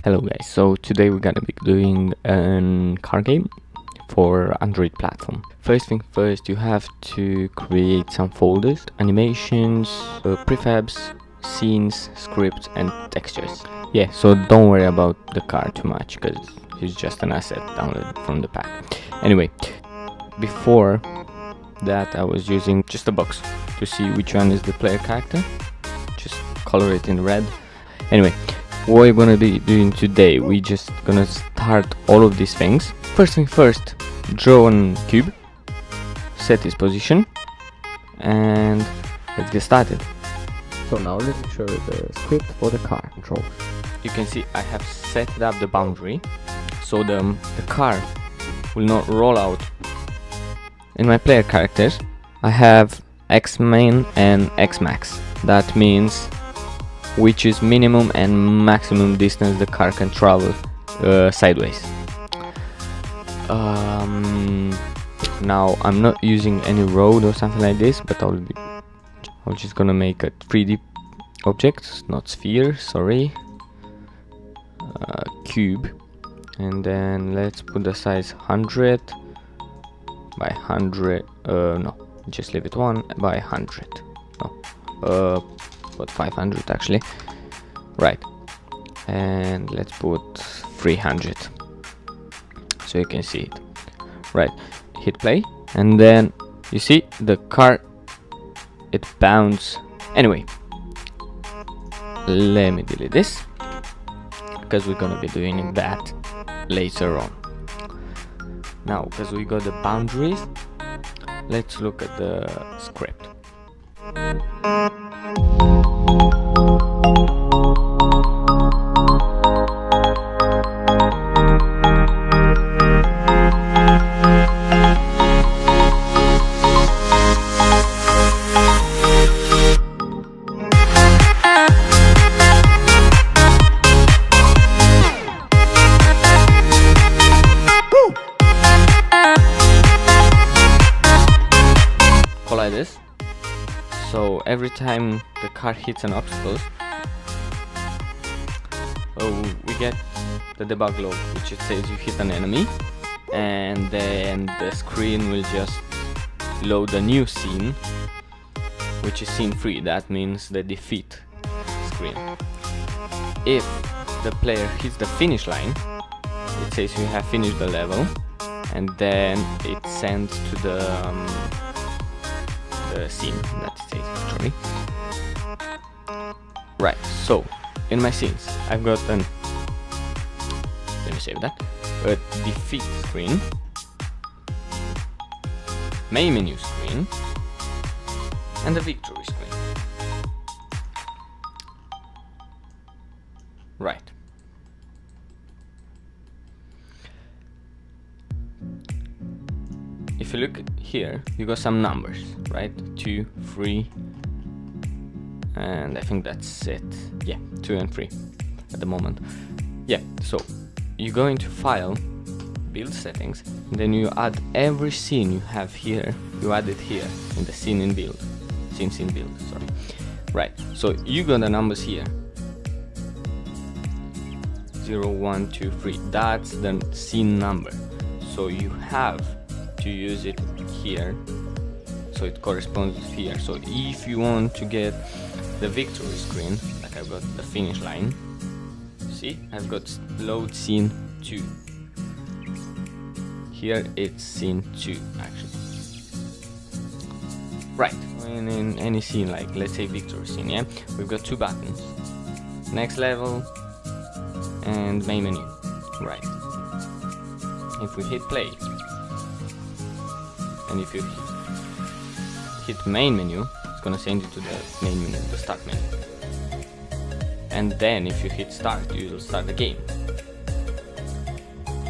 Hello guys, so today we're gonna be doing a car game for Android platform. First thing first, you have to create some folders, animations, prefabs, scenes, scripts and textures. Yeah, so don't worry about the car too much because it's just an asset downloaded from the pack. Anyway, before that I was using just a box to see which one is the player character. Just color it in red. Anyway, what we're gonna be doing today, we just gonna start all of these things. First thing first, draw a cube, set its position, and let's get started. So now let me show you the script for the car controls. You can see I have set up the boundary, so the car will not roll out. In my player characters, I have X main and X max. That means which is minimum and maximum distance the car can travel sideways. Now I'm not using any road or something like this, but I'm just gonna make a 3D object, not sphere, sorry, cube, and then let's put the size 100 by 100. No, just leave it 1 by 100. No, put 500 actually, right, and let's put 300 so you can see it. Right, hit play, and then you see the car, it bounds. Anyway, let me delete this because we're gonna be doing that later on. Now, because we got the boundaries, let's look at the script. Like this, so every time the car hits an obstacle, we get the debug log, which it says you hit an enemy, and then the screen will just load a new scene, which is scene 3. That means the defeat screen. If the player hits the finish line, it says you have finished the level, and then it sends to the scene that it says actually. Right, so in my scenes I've got let me save that, a defeat screen, main menu screen, and a victory screen. Right. If you look here, you got some numbers, right? 2, 3, and I think that's it. Yeah, 2 and 3 at the moment. Yeah, so you go into File, Build Settings, and then you add every scene you have here. You add it here in the scene in build, scene build. Sorry. Right. So you got the numbers here. 0, 1, 2, 3. That's the scene number. So you have to use it here, so it corresponds here. So if you want to get the victory screen, like I've got the finish line, see, I've got load scene 2. Here it's scene 2 actually. Right, and in any scene, like let's say victory scene, yeah, we've got 2 buttons, next level and main menu. Right, if we hit play, and if you hit main menu, it's gonna send you to the main menu, the start menu. And then if you hit start, you will start the game.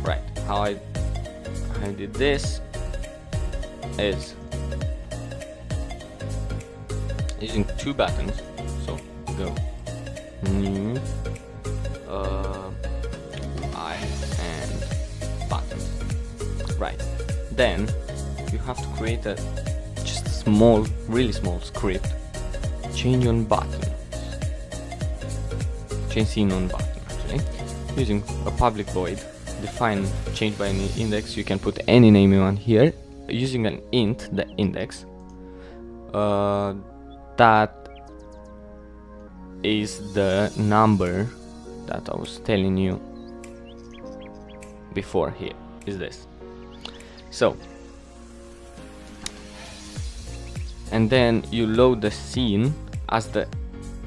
Right, how I did this is using 2 buttons. So go new, I and buttons. Right, then you have to create a just a small, really small script. Change on button. Change scene on button actually. using a public void, define change by any index. You can put any name you want here, using an int, the index, that is the number that I was telling you before. Here is this. So, and then you load the scene as the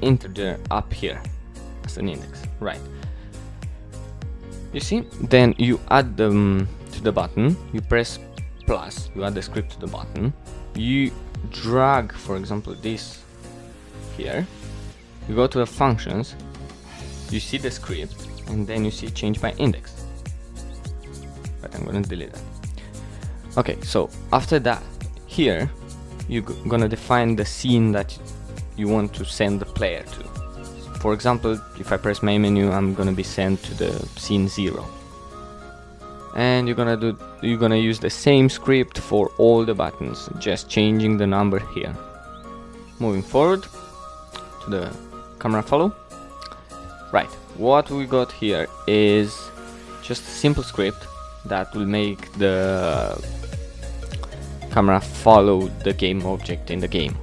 integer up here as an index, right? You see, then you add them to the button, you press plus, you add the script to the button, you drag, for example, this here, you go to the functions, you see the script, and then you see change by index. But I'm gonna delete that. Okay, so after that, here you're gonna define the scene that you want to send the player to. For example, if I press main menu, I'm gonna be sent to the scene 0. And you're gonna use the same script for all the buttons, just changing the number here. Moving forward to the camera follow. Right, what we got here is just a simple script that will make the camera follow the game object in the game.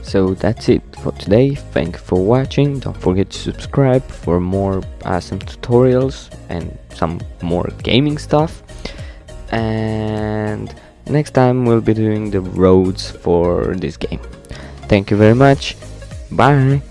So that's it for today. Thank you for watching. Don't forget to subscribe for more awesome tutorials and some more gaming stuff. And next time we'll be doing the roads for this game. Thank you very much. Bye.